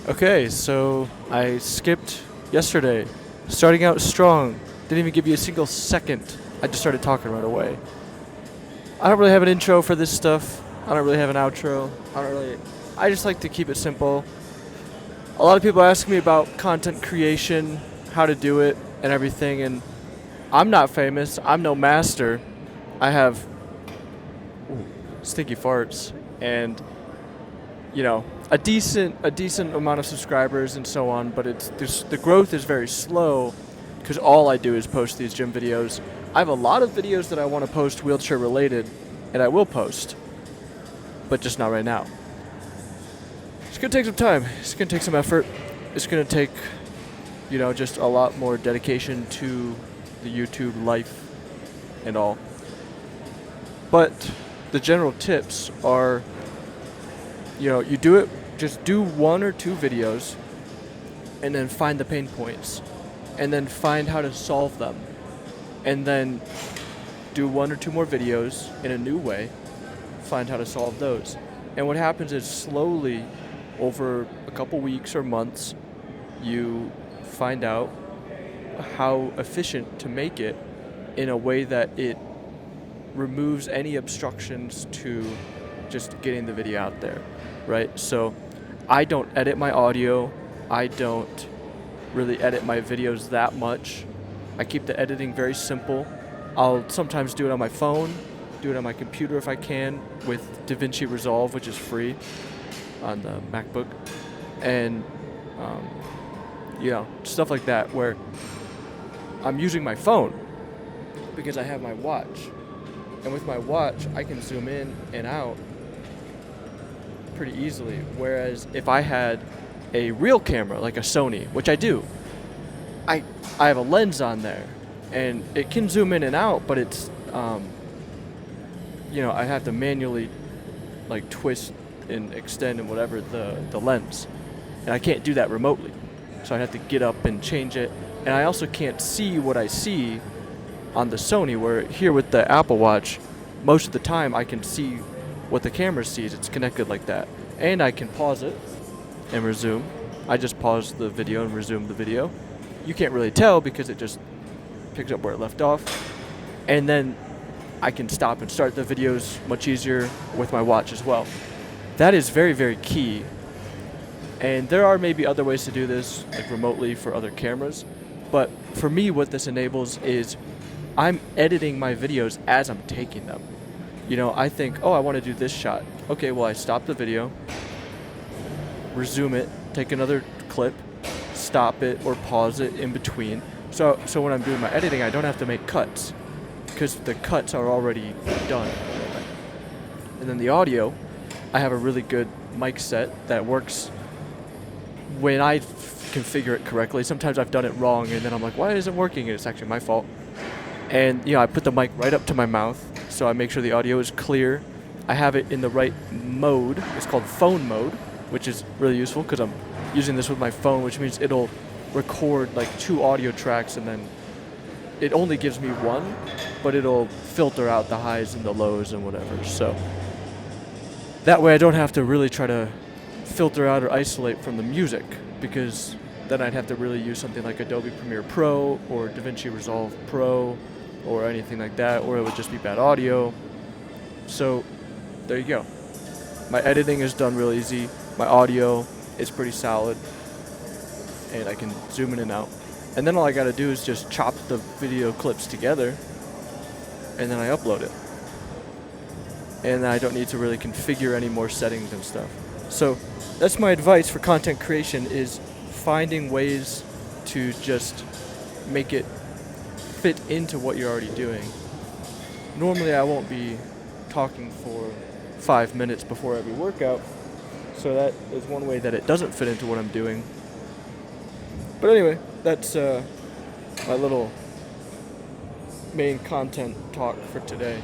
Okay, so I skipped yesterday, starting out strong. Didn't even give you a single second. I just started talking right away. I don't really have an intro for this stuff. I don't really have an outro. I just like to keep it simple. A lot of people ask me about content creation, how to do it, and everything, and I'm not famous. I'm no master. I have stinky farts and a decent amount of subscribers and so on, but the growth is very slow because all I do is post these gym videos. I have a lot of videos that I want to post wheelchair related, and I will post, but just not right now. It's gonna take some time. It's gonna take some effort. It's gonna take, just a lot more dedication to the YouTube life and all. But the general tips are, you do it, just do one or two videos and then find the pain points and then find how to solve them. And then do one or two more videos in a new way, find how to solve those. And what happens is slowly, over a couple weeks or months, you find out how efficient to make it in a way that it removes any obstructions to just getting the video out there, right? So I don't edit my audio. I don't really edit my videos that much. I keep the editing very simple. I'll sometimes do it on my phone, do it on my computer if I can with DaVinci Resolve, which is free on the MacBook, and stuff like that where I'm using my phone because I have my watch, and with my watch I can zoom in and out pretty easily, whereas if I had a real camera like a Sony, which I do, I have a lens on there and it can zoom in and out, but it's I have to manually like twist and extend and whatever the lens, and I can't do that remotely, so I have to get up and change it. And I also can't see what I see on the Sony, where here with the Apple Watch most of the time I can see what the camera sees. It's connected like that, and I can pause it and resume. I just pause the video and resume the video. You can't really tell because it just picks up where it left off, and then I can stop and start the videos much easier with my watch as well. That is very, very key. And there are maybe other ways to do this, like remotely for other cameras, but for me what this enables is I'm editing my videos as I'm taking them. I think, I want to do this shot. Okay, well, I stop the video, resume it, take another clip, stop it or pause it in between. So when I'm doing my editing, I don't have to make cuts because the cuts are already done. And then the audio, I have a really good mic set that works when I configure it correctly. Sometimes I've done it wrong and then I'm like, why isn't it working? And it's actually my fault. And I put the mic right up to my mouth, so I make sure the audio is clear. I have it in the right mode. It's called phone mode, which is really useful because I'm using this with my phone, which means it'll record like 2 audio tracks, and then it only gives me one, but it'll filter out the highs and the lows and whatever. So that way I don't have to really try to filter out or isolate from the music, because then I'd have to really use something like Adobe Premiere Pro or DaVinci Resolve Pro or anything like that, or it would just be bad audio. So there you go. My editing is done real easy. My audio is pretty solid, and I can zoom in and out. And then all I gotta do is just chop the video clips together, and then I upload it. And then I don't need to really configure any more settings and stuff. So that's my advice for content creation, is finding ways to just make it fit into what you're already doing. Normally I won't be talking for 5 minutes before every workout, so that is one way that it doesn't fit into what I'm doing. But anyway, that's my little main content talk for today.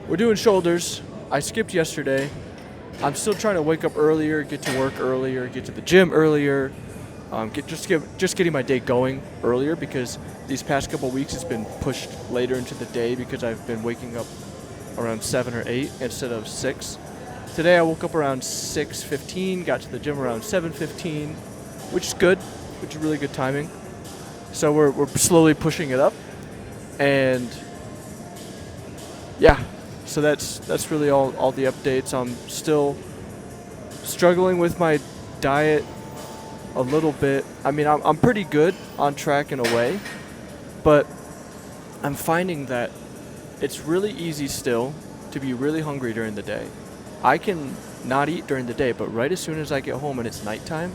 We're doing shoulders. I skipped yesterday. I'm still trying to wake up earlier, get to work earlier, get to the gym earlier, just getting my day going earlier, because these past couple weeks it's been pushed later into the day because I've been waking up around 7 or 8 instead of 6. Today I woke up around 6:15, got to the gym around 7:15, which is good, which is really good timing. So we're slowly pushing it up, and yeah, so that's really all the updates. I'm still struggling with my diet a little bit. I mean, I'm pretty good on track in a way, but I'm finding that it's really easy still to be really hungry during the day. I can not eat during the day, but right as soon as I get home and it's nighttime,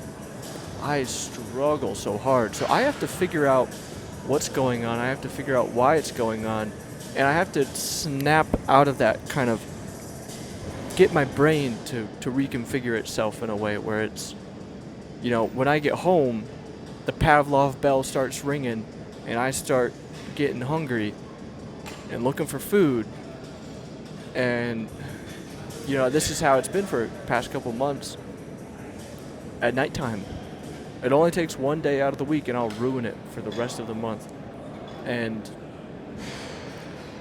I struggle so hard. So I have to figure out what's going on. I have to figure out why it's going on. And I have to snap out of that, kind of get my brain to reconfigure itself in a way where it's, when I get home, the Pavlov bell starts ringing and I start getting hungry and looking for food. And, this is how it's been for the past couple months at nighttime. It only takes one day out of the week and I'll ruin it for the rest of the month. And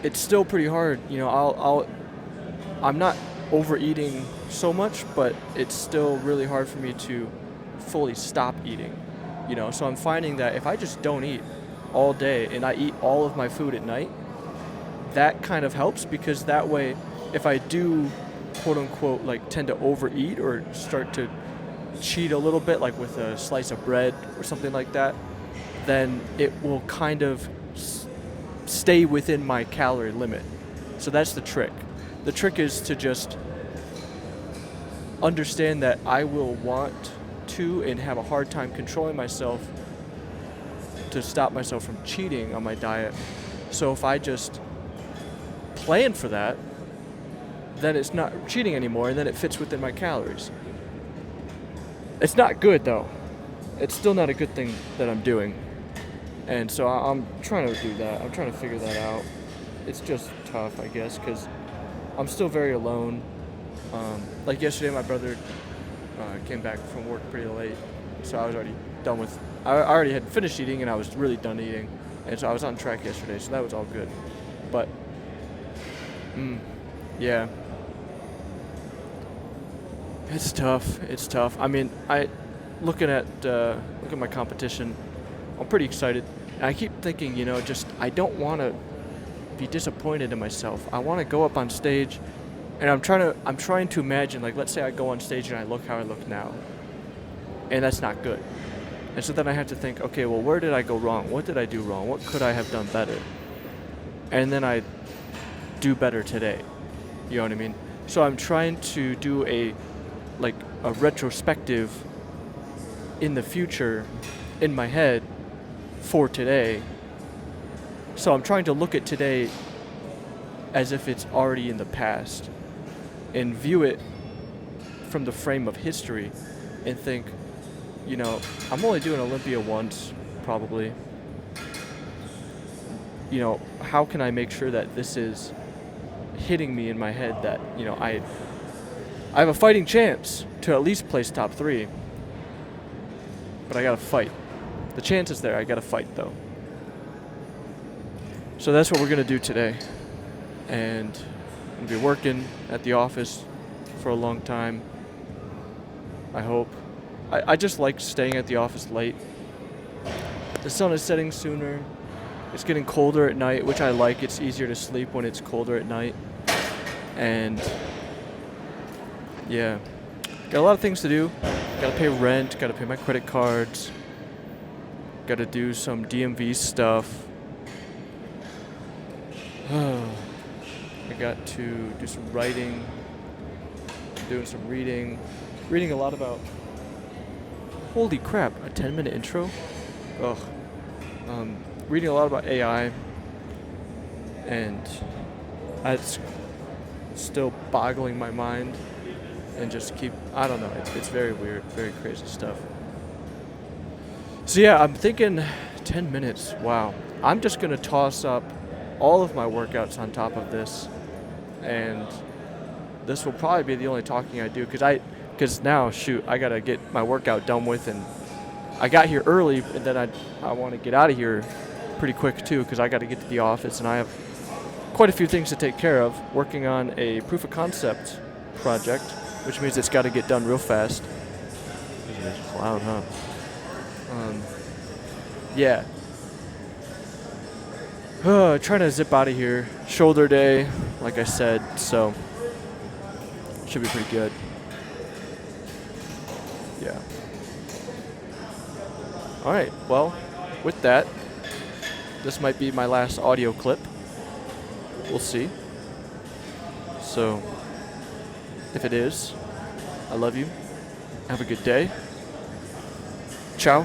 it's still pretty hard. I'm not overeating so much, but it's still really hard for me to fully stop eating. So I'm finding that if I just don't eat all day and I eat all of my food at night, that kind of helps, because that way, if I do, quote unquote, like tend to overeat or start to cheat a little bit, like with a slice of bread or something like that, then it will kind of stay within my calorie limit. So that's the trick. The trick is to just understand that I will want to and have a hard time controlling myself to stop myself from cheating on my diet. So if I just plan for that, then it's not cheating anymore, and then it fits within my calories. It's not good though. It's still not a good thing that I'm doing. And so I'm trying to do that. I'm trying to figure that out. It's just tough, I guess, because I'm still very alone. Like yesterday, my brother came back from work pretty late, so I was already done with. I already had finished eating, and I was really done eating, and so I was on track yesterday, so that was all good. But, yeah, it's tough. It's tough. I mean, looking at my competition, I'm pretty excited. And I keep thinking, I don't want to be disappointed in myself. I want to go up on stage, and I'm trying to imagine, like, let's say I go on stage and I look how I look now, and that's not good. And so then I have to think, okay, well, where did I go wrong? What did I do wrong? What could I have done better? And then I do better today. You know what I mean? So I'm trying to do a retrospective in the future in my head for today. So I'm trying to look at today as if it's already in the past and view it from the frame of history and think, I'm only doing Olympia once, probably. How can I make sure that this is hitting me in my head that, I have a fighting chance to at least place top 3, but I gotta fight. The chance is there. I gotta fight, though. So that's what we're gonna do today, and I'm gonna be working at the office for a long time. I hope. I just like staying at the office late. The sun is setting sooner. It's getting colder at night, which I like. It's easier to sleep when it's colder at night. And yeah, got a lot of things to do. Gotta pay rent, gotta pay my credit cards, gotta do some DMV stuff. I got to do some writing, doing some reading a lot about, holy crap, a 10-minute intro? Ugh. Reading a lot about AI, and it's still boggling my mind, and just I don't know, it's very weird, very crazy stuff. So yeah, I'm thinking 10 minutes, wow. I'm just gonna toss up all of my workouts on top of this, and this will probably be the only talking I do, because now, shoot, I gotta get my workout done with, and I got here early, and then I want to get out of here pretty quick too, because I got to get to the office, and I have quite a few things to take care of, working on a proof of concept project which means it's got to get done real fast. It's loud, huh? Yeah. Trying to zip out of here. Shoulder day, like I said, so should be pretty good. Yeah. All right. Well, with that, this might be my last audio clip. We'll see. So, if it is, I love you. Have a good day. Ciao.